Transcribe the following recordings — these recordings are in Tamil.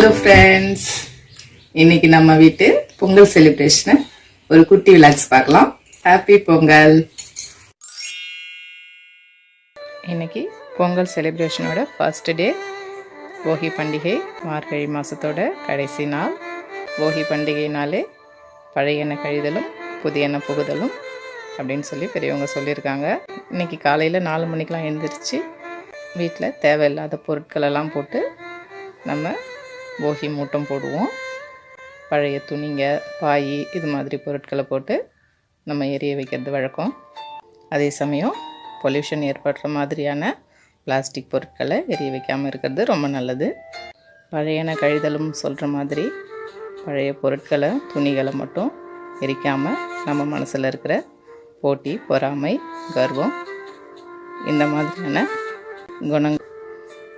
ஹலோ ஃப்ரெண்ட்ஸ், இன்னைக்கு நம்ம வீட்டு பொங்கல் செலிப்ரேஷனை ஒரு குட்டி விலாக்ஸ் பார்க்கலாம். ஹாப்பி பொங்கல். இன்னைக்கு பொங்கல் செலிப்ரேஷனோட ஃபர்ஸ்ட் டே. போகி பண்டிகை மார்கழி மாதத்தோட கடைசி நாள். போகி பண்டிகைனாலே பழையன கழிதலும் புதியன புகுதலும் அப்படின்னு சொல்லி பெரியவங்க சொல்லியிருக்காங்க. இன்றைக்கி காலையில் 4 மணிக்கெலாம் எழுந்திரிச்சு வீட்டில் தேவையில்லாத பொருட்களெல்லாம் போட்டு நம்ம போகி மூட்டம் போடுவோம். பழைய துணிங்க, பாய், இது மாதிரி பொருட்களை போட்டு நம்ம எரிய வைக்கிறது வழக்கம். அதே சமயம் பொல்யூஷன் ஏற்படுற மாதிரியான பிளாஸ்டிக் பொருட்களை எரிய வைக்காமல் இருக்கிறது ரொம்ப நல்லது. பழையன கழிதலும் சொல்கிற மாதிரி பழைய பொருட்களை, துணிகளை மட்டும் எரிக்காமல் நம்ம மனசில் இருக்கிற போட்டி, பொறாமை, கர்வம், இந்த மாதிரியான குணங்கள்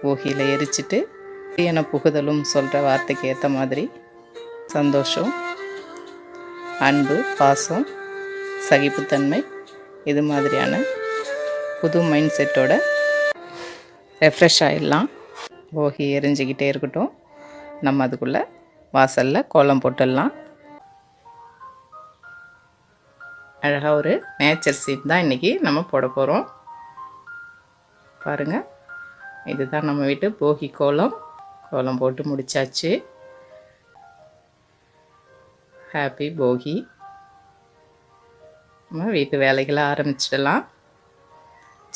போகியில் எரிச்சிட்டு புதியன புகுதலும் சொல்கிற வார்த்தைக்கு ஏற்ற மாதிரி சந்தோஷம், அன்பு, பாசம், சகிப்புத்தன்மை, இது மாதிரியான புது மைண்ட் செட்டோட ரெஃப்ரெஷ் ஆகிடலாம். போகி எரிஞ்சிக்கிட்டே இருக்கட்டும். நம்ம அதுக்குள்ளே வாசலில் கோலம் போட்டுடலாம். அழகாக ஒரு நேச்சர் சீன் தான் இன்றைக்கி நம்ம போட போகிறோம். பாருங்கள், இதுதான் நம்ம வீட்டு போகி கோலம். கோலம் போட்டு முடிச்சாச்சு. ஹாப்பி போகி. நம்ம வீட்டு வேலைகளை ஆரம்பிச்சிடலாம்.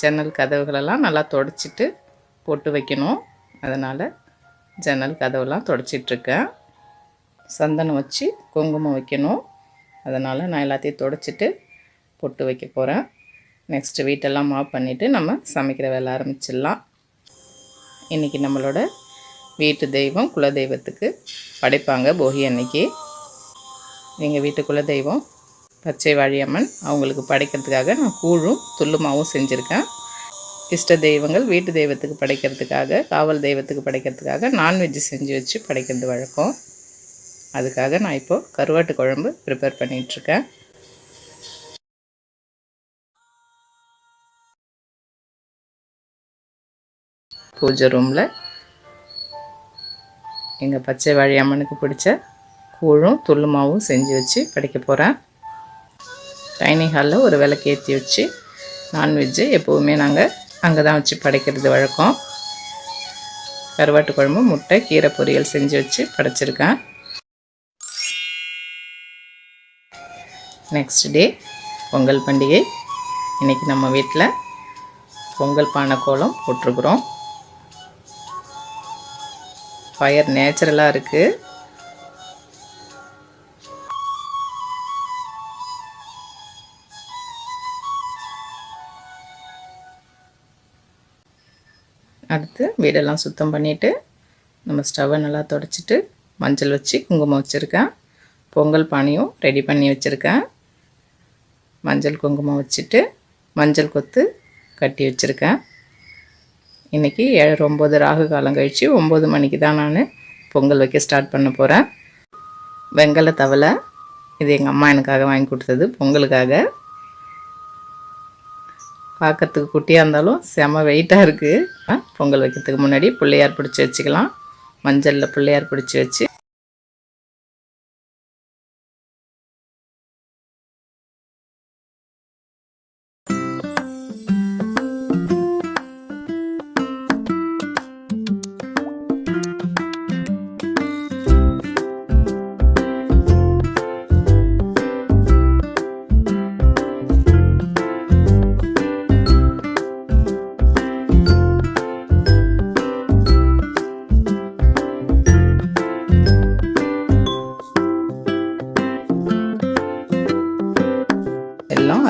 ஜன்னல் கதவுகளெல்லாம் நல்லா தொடச்சிட்டு போட்டு வைக்கணும். அதனால் ஜன்னல் கதவுலாம் தொடச்சிட்ருக்கேன். சந்தனம் வச்சு குங்குமம் வைக்கணும். அதனால் நான் எல்லாத்தையும் தொடச்சிட்டு பொட்டு வைக்க போகிறேன். நெக்ஸ்ட்டு வீட்டெல்லாம் மாப் பண்ணிவிட்டு நம்ம சமைக்கிற வேலை ஆரம்பிச்சிடலாம். இன்றைக்கி நம்மளோட வீட்டு தெய்வம் குலதெய்வத்துக்கு படைப்பாங்க போகி அன்னைக்கு. எங்கள் வீட்டு குலதெய்வம் பச்சை வாழியம்மன். அவங்களுக்கு படைக்கிறதுக்காக நான் கூழும் துள்ளுமாவும் செஞ்சுருக்கேன். இஷ்ட தெய்வங்கள் வீட்டு தெய்வத்துக்கு படைக்கிறதுக்காக, காவல் தெய்வத்துக்கு படைக்கிறதுக்காக நான்வெஜ் செஞ்சு வச்சு படைக்கிறது வழக்கம். அதுக்காக நான் இப்போது கருவாட்டு குழம்பு ப்ரிப்பேர் பண்ணிகிட்ருக்கேன். பூஜை ரூமில் எங்கள் பச்சை வாழி அம்மனுக்கு பிடிச்ச கூழும் துள்ளுமாவும் செஞ்சு வச்சு படைக்க போகிறேன். டைனிங் ஹாலில் ஒரு விளக்கு ஏற்றி வச்சு நான்வெஜ்ஜு எப்போவுமே நாங்கள் அங்கே தான் வச்சு படைக்கிறது வழக்கம். கருவாட்டு குழம்பு, முட்டை, கீரை பொரியல் செஞ்சு வச்சு படைச்சிருக்கேன். நெக்ஸ்ட் டே பொங்கல் பண்டிகை. இன்றைக்கி நம்ம வீட்டில் பொங்கல் பானை கோலம் போட்டிருக்குறோம். ஃபயர் நேச்சுரலாக இருக்குது. அடுத்து வீடெல்லாம் சுத்தம் பண்ணிவிட்டு நம்ம ஸ்டவ்வை நல்லா தொடச்சிட்டு மஞ்சள் வச்சு குங்குமம் வச்சுருக்கேன். பொங்கல் பானையும் ரெடி பண்ணி வச்சுருக்கேன். மஞ்சள் குங்குமம் வச்சுட்டு மஞ்சள் கொத்து கட்டி வச்சுருக்கேன். இன்றைக்கி 7-9 ராகு காலம் கழித்து 9 மணிக்கு தான் நான் பொங்கல் வைக்க ஸ்டார்ட் பண்ண போகிறேன். வெங்கல தவளை, இது எங்கள் அம்மா எனக்காக வாங்கி கொடுத்தது பொங்கலுக்காக. பார்க்கறதுக்கு குட்டியாக இருந்தாலும் செம வெயிட்டாக இருக்குது. பொங்கல் வைக்கிறதுக்கு முன்னாடி பிள்ளையார் பிடிச்சி வச்சுக்கலாம். மஞ்சளில் பிள்ளையார் பிடிச்சி வச்சு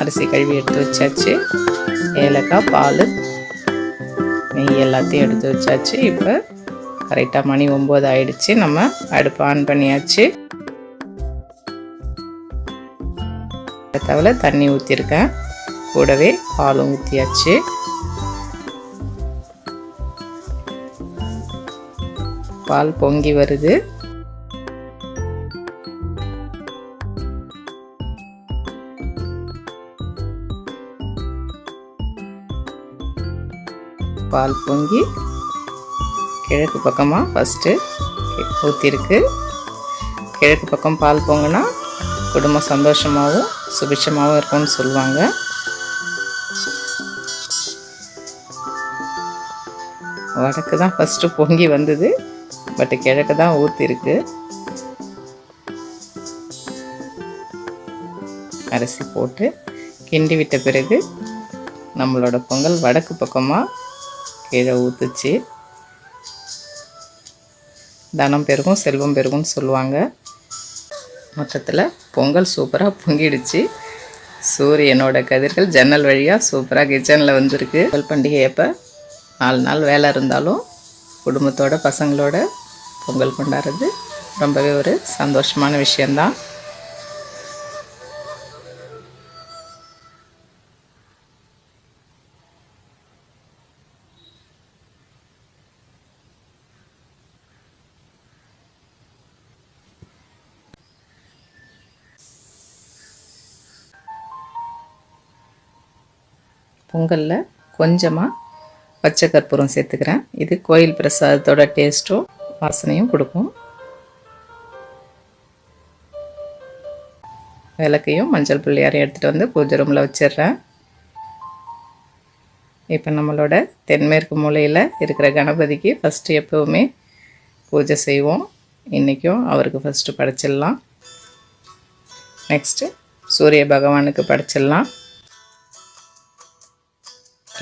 அரிசி கழுவி எடுத்து வச்சாச்சு. ஏலக்காய், பால், நெய் எல்லாத்தையும் எடுத்து வச்சாச்சு. இப்போ கரெக்டாக மணி 9 ஆயிடுச்சு. நம்ம அடுப்பு ஆன் பண்ணியாச்சு. தவிர தண்ணி ஊற்றிருக்கேன். கூடவே பாலும் ஊற்றியாச்சு. பால் பொங்கி வருது. பால் பொங்கி கிழக்கு பக்கமாக ஃபஸ்ட்டு ஊற்றிருக்கு. கிழக்கு பக்கம் பால் பொங்குனா குடும்பம் சந்தோஷமாகவும் சுபிட்சமாகவும் இருக்கும்னு சொல்லுவாங்க. வடக்கு தான் ஃபஸ்ட்டு பொங்கி வந்தது, பட் கிழக்கு தான் ஊற்றிருக்கு. அரிசி போட்டு கிண்டி விட்ட பிறகு நம்மளோட பொங்கல் வடக்கு பக்கமாக கீழே ஊற்றுச்சு. தனம் பெருகும் செல்வம் பெருகும்னு சொல்லுவாங்க. மொத்தத்தில் பொங்கல் சூப்பராக பொங்கிடுச்சு. சூரியனோட கதிர்கள் ஜன்னல் வழியாக சூப்பராக கிச்சனில் வந்திருக்கு. பொங்கல் பண்டிகை எப்போ 4 நாள் வேலை இருந்தாலும் குடும்பத்தோட பசங்களோட பொங்கல் கொண்டாடுறது ரொம்பவே ஒரு சந்தோஷமான விஷயந்தான். பொங்கலில் கொஞ்சமாக பச்சை கற்பூரம் சேர்த்துக்கிறேன். இது கோயில் பிரசாதத்தோட டேஸ்ட்டும் வாசனையும் கொடுக்கும். விளக்கையும் மஞ்சள் பிள்ளையாரையும் எடுத்துகிட்டு வந்து பூஜை ரூமில் வச்சிடுறேன். இப்போ நம்மளோட தென்மேற்கு மூலையில் இருக்கிற கணபதிக்கு ஃபஸ்ட்டு எப்போவுமே பூஜை செய்வோம். இன்றைக்கும் அவருக்கு ஃபஸ்ட்டு படைச்சிடலாம். நெக்ஸ்ட்டு சூரிய பகவானுக்கு படைச்சிடலாம்.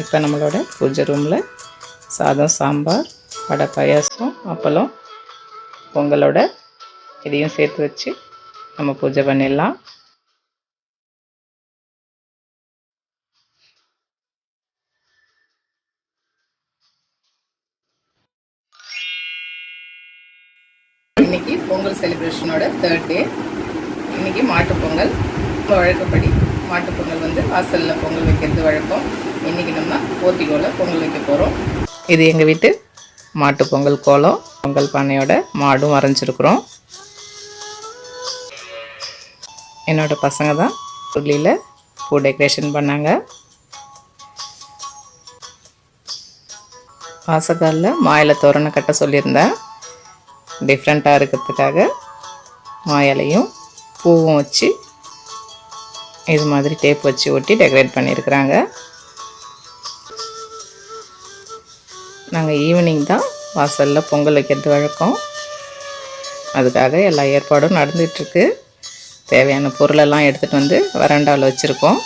இப்போ நம்மளோட பூஜை ரூமில் சாதம், சாம்பார், வடை, பாயாசம், அப்பளம், பொங்கலோட இதையும் சேர்த்து வச்சு நம்ம பூஜை பண்ணிடலாம். இன்றைக்கி பொங்கல் செலிப்ரேஷனோட 3rd டே. இன்றைக்கி மாட்டுப்பொங்கல். வழக்கப்படி மாட்டுப்பொங்கல் வந்து வாசலில் பொங்கல் வைக்கிறது வழக்கம். இன்றைக்கி நம்ம போர்ட்டிகோவில் பொங்கல் வைக்க போகிறோம். இது எங்கள் வீட்டு மாட்டுப்பொங்கல் கோலம். பொங்கல் பானையோட மாடும் வரைஞ்சிருக்கிறோம். என்னோடய பசங்க தான் உருளியில் பூ டெக்கரேஷன் பண்ணாங்க. வாசக்காலில் மாயில தோரணை கட்ட சொல்லியிருந்தேன். டிஃப்ரெண்ட்டாக இருக்கிறதுக்காக மாயிலையும் பூவும் வச்சு இது மாதிரி டேப் வச்சு ஒட்டி டெக்கரேட் பண்ணியிருக்கிறாங்க. நாங்கள் ஈவினிங் தான் வாசலில் பொங்கல் வைக்கிறது வழக்கம். அதுக்காக எல்லா ஏற்பாடும் நடந்துகிட்ருக்கு. தேவையான பொருளெல்லாம் எடுத்துகிட்டு வந்து வராண்டாவில் வச்சுருக்கோம்.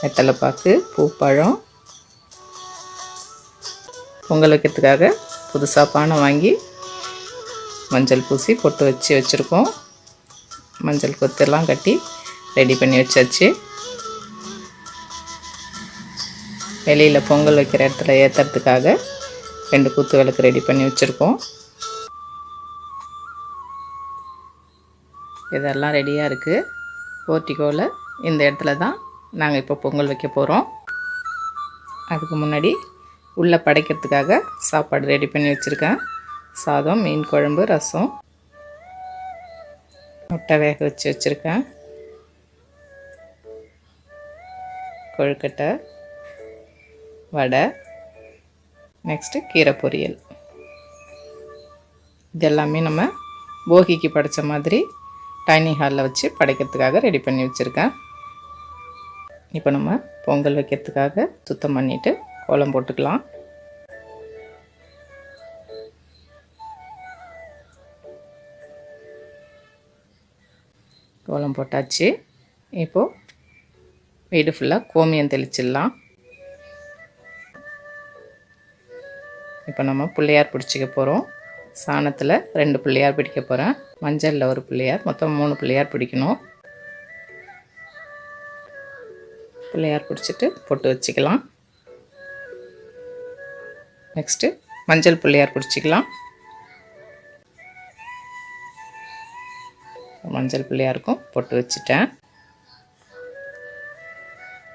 வெத்தலைப்பாக்கு, பூப்பழம். பொங்கல் வைக்கிறதுக்காக புதுசாக பானை வாங்கி மஞ்சள் பூசி பொட்டு வச்சு வச்சுருக்கோம். மஞ்சள் கொத்தெல்லாம் கட்டி ரெடி பண்ணி வச்சாச்சு. வெளியில் பொங்கல் வைக்கிற இடத்துல ஏற்றுறதுக்காக 2 குத்து விளக்கு ரெடி பண்ணி வச்சுருக்கோம். இதெல்லாம் ரெடியாக இருக்குது. போர்ட்டிகோவில் இந்த இடத்துல தான் நாங்கள் இப்போ பொங்கல் வைக்க போகிறோம். அதுக்கு முன்னாடி உள்ளே படைக்கிறதுக்காக சாப்பாடு ரெடி பண்ணி வச்சுருக்கேன். சாதம், மீன் குழம்பு, ரசம், முட்டை வேக வச்சு வச்சுருக்கேன், கொழுக்கட்டை, வடை, நெக்ஸ்ட்டு கீரை பொரியல். இது எல்லாமே நம்ம போகிக்கு படைத்த மாதிரி டைனிங் ஹாலில் வச்சு படைக்கிறதுக்காக ரெடி பண்ணி வச்சுருக்கேன். இப்போ நம்ம பொங்கல் வைக்கிறதுக்காக சுத்தம் பண்ணிவிட்டு கோலம் போட்டுக்கலாம். கோலம் போட்டாச்சு. இப்போது வீடு ஃபுல்லாக கோமியம் தெளிச்சிடலாம். இப்போ நம்ம பிள்ளையார் பிடிச்சிக்க போகிறோம். சாணத்தில் 2 பிள்ளையார் பிடிக்க போகிறேன். மஞ்சளில் 1 பிள்ளையார், மொத்தம் 3 பிள்ளையார் பிடிக்கணும். பிள்ளையார் பிடிச்சிட்டு பொட்டு வச்சுக்கலாம். நெக்ஸ்ட்டு மஞ்சள் பிள்ளையார் பிடிச்சிக்கலாம். மஞ்சள் பிள்ளையாருக்கும் பொட்டு வச்சுட்டேன்.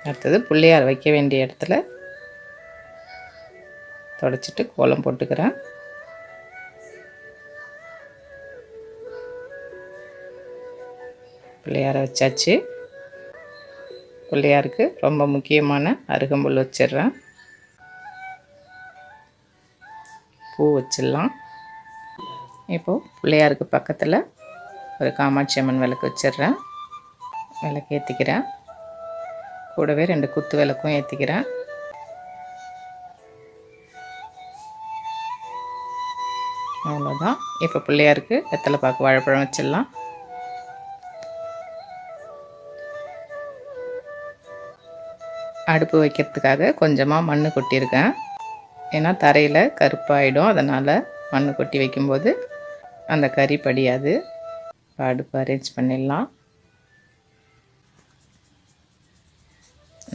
அடுத்தது பிள்ளையார் வைக்க வேண்டிய இடத்துல தொடச்சிட்டு கோலம் போட்டுக்கிறேன். பிள்ளையாரை வச்சாச்சு. பிள்ளையாருக்கு ரொம்ப முக்கியமான அருகம்புல் வச்சிடுறேன். பூ வச்சிடலாம். இப்போது பிள்ளையாருக்கு பக்கத்தில் ஒரு காமாட்சி அம்மன் விளக்கு வச்சிடுறேன். விளக்கு ஏற்றிக்கிறேன். கூடவே 2 குத்து விளக்கும் ஏற்றிக்கிறேன். அவ்வளோதான். இப்போ பிள்ளையாருக்கு வெத்தலை பாக்கு வாழைப்பழம் வச்சிடலாம். அடுப்பு வைக்கிறதுக்காக கொஞ்சமாக மண் கொட்டியிருக்கேன். ஏன்னா தரையில் கருப்பாயிடும், அதனால் மண் கொட்டி வைக்கும்போது அந்த கறி படியாது. அடுப்பு அரேஞ்ச் பண்ணிடலாம்.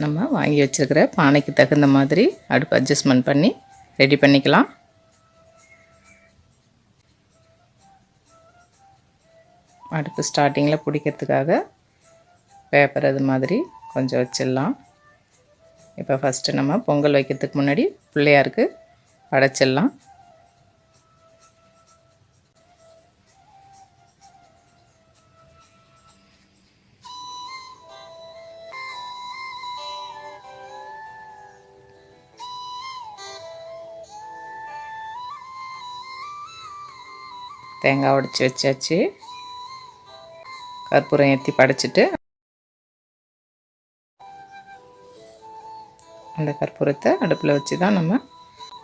நம்ம வாங்கி வச்சுருக்கிற பானைக்கு தகுந்த மாதிரி அடுப்பு அட்ஜஸ்ட்மெண்ட் பண்ணி ரெடி பண்ணிக்கலாம். அடுப்பு ஸ்டார்டிங்கில் பிடிக்கிறதுக்காக பேப்பர் அது மாதிரி கொஞ்சம் வச்சிடலாம். இப்போ ஃபஸ்ட்டு நம்ம பொங்கல் வைக்கிறதுக்கு முன்னாடி பிள்ளையாருக்கு படைச்சிடலாம். தேங்காய் உடைச்சி வச்சாச்சு. கற்பூரம் ஏற்றி படைச்சிட்டு அந்த கற்பூரத்தை அடுப்பில் வச்சு தான் நம்ம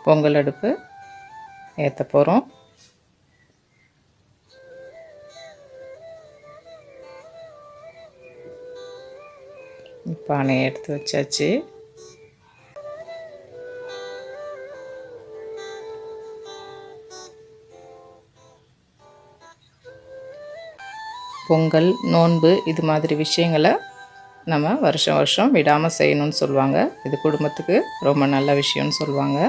பொங்கல் அடுப்பு ஏற்ற போகிறோம். பானையை எடுத்து வச்சாச்சு. பொங்கல், நோன்பு இது மாதிரி விஷயங்களை நம்ம வருஷம் வருஷம் விடாமல் செய்யணும்னு சொல்லுவாங்க. இது குடும்பத்துக்கு ரொம்ப நல்ல விஷயம்னு சொல்லுவாங்க.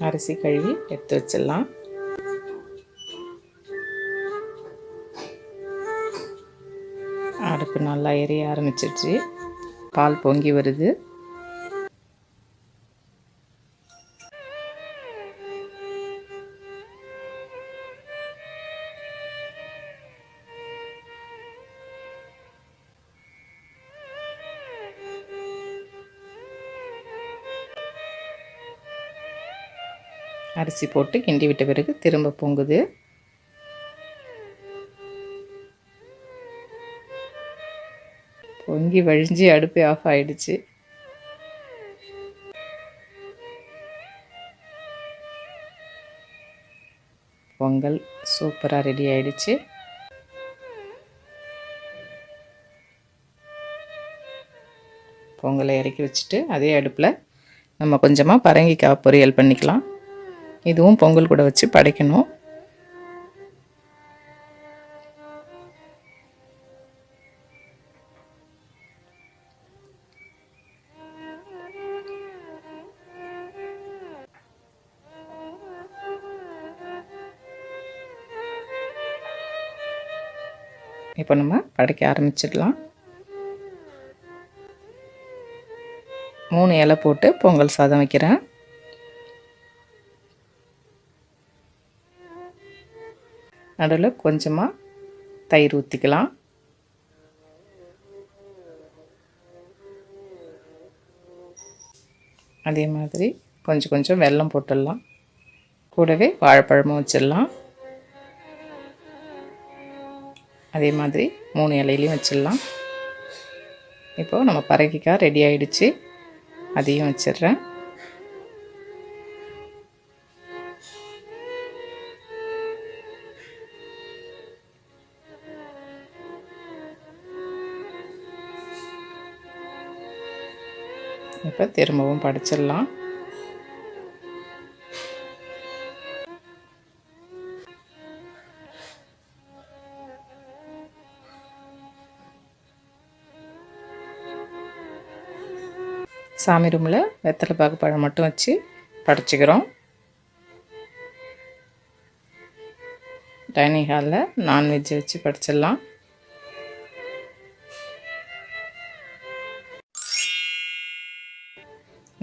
அரிசி கழுவி எடுத்து வச்சிடலாம். அடுப்பு நல்லா எரிய ஆரம்பிச்சிடுச்சு. பால் பொங்கி வருது. அரிசி போட்டு கிண்டி விட்ட பிறகு திரும்ப பொங்குது. பொங்கி வழிஞ்சி அடுப்பு ஆஃப் ஆயிடுச்சு. பொங்கல் சூப்பராக ரெடி ஆயிடுச்சு. பொங்கலை இறக்கி வச்சுட்டு அதே அடுப்பில் நம்ம கொஞ்சமாக பரங்கிக்காய் பொரியல் பண்ணிக்கலாம். இதுவும் பொங்கல் கூட வச்சு படைக்கணும். இப்போ நம்ம படைக்க ஆரம்பிச்சிடலாம். 3 இலை போட்டு பொங்கல் சாதம் வைக்கிறேன். நடுவில் கொஞ்சமாக தயிர் ஊற்றிக்கலாம். அதே மாதிரி கொஞ்சம் கொஞ்சம் வெல்லம் போட்டுடலாம். கூடவே வாழைப்பழமும் வச்சிடலாம். அதே மாதிரி 3 இலையிலையும் வச்சிடலாம். இப்போது நம்ம பரங்கிக்காய் ரெடி ஆகிடுச்சு. அதையும் வச்சிடுறேன். இப்போ திரும்பவும் படைச்சிடலாம். சாமி ரூமில் வெத்தலை பாக்கு பழம் மட்டும் வச்சு படைச்சிக்கிறோம். டைனிங் ஹாலில் நான்வெஜ் வச்சு படைச்சிடலாம்.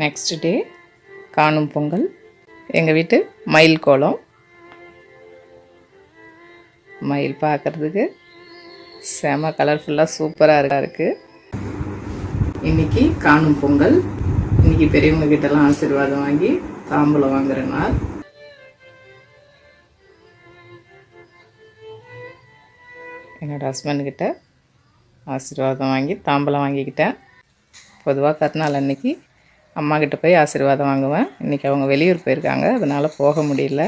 நெக்ஸ்ட் டே காணும் பொங்கல். எங்கள் வீட்டு மயில் கோலம். மயில் பார்க்குறதுக்கு செம கலர்ஃபுல்லாக சூப்பராக இருக்குது. இன்றைக்கி காணும் பொங்கல். இன்றைக்கி பெரியவங்க கிட்டலாம் ஆசீர்வாதம் வாங்கி தாம்பூலம் வாங்குற நாள். என்னோடய ஹஸ்பண்ட்கிட்ட ஆசீர்வாதம் வாங்கி தாம்பூலம் வாங்கிக்கிட்டேன். பொதுவாக கருநாள் அன்றைக்கி அம்மாக்கிட்ட போய் ஆசீர்வாதம் வாங்குவேன். இன்றைக்கி அவங்க வெளியூர் போயிருக்காங்க, அதனால் போக முடியல.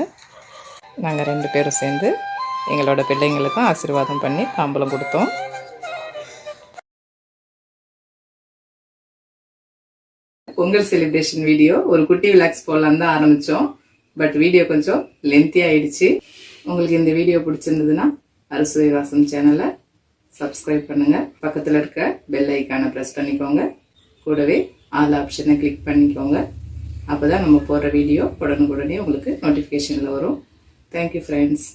நாங்கள் 2 பேரும் சேர்ந்து எங்களோட பிள்ளைங்களுக்கும் ஆசீர்வாதம் பண்ணி தாம்பூலம் கொடுத்தோம். பொங்கல் செலிப்ரேஷன் வீடியோ ஒரு குட்டி விலாக்ஸ் போடலாம் தான் ஆரம்பித்தோம். பட் வீடியோ கொஞ்சம் லென்த்தி ஆகிடுச்சு. உங்களுக்கு இந்த வீடியோ பிடிச்சிருந்ததுன்னா அறுசுவை வாசம் சேனலை சப்ஸ்கிரைப் பண்ணுங்கள். பக்கத்தில் இருக்க பெல் ஐக்கானை ப்ரெஸ் பண்ணிக்கோங்க. கூடவே ஆல் ஆப்ஷனை கிளிக் பண்ணிக்கோங்க. அப்போ தான் நம்ம போடுற வீடியோ உடனுக்குடனே உங்களுக்கு நோட்டிஃபிகேஷனில் வரும். Thank you friends.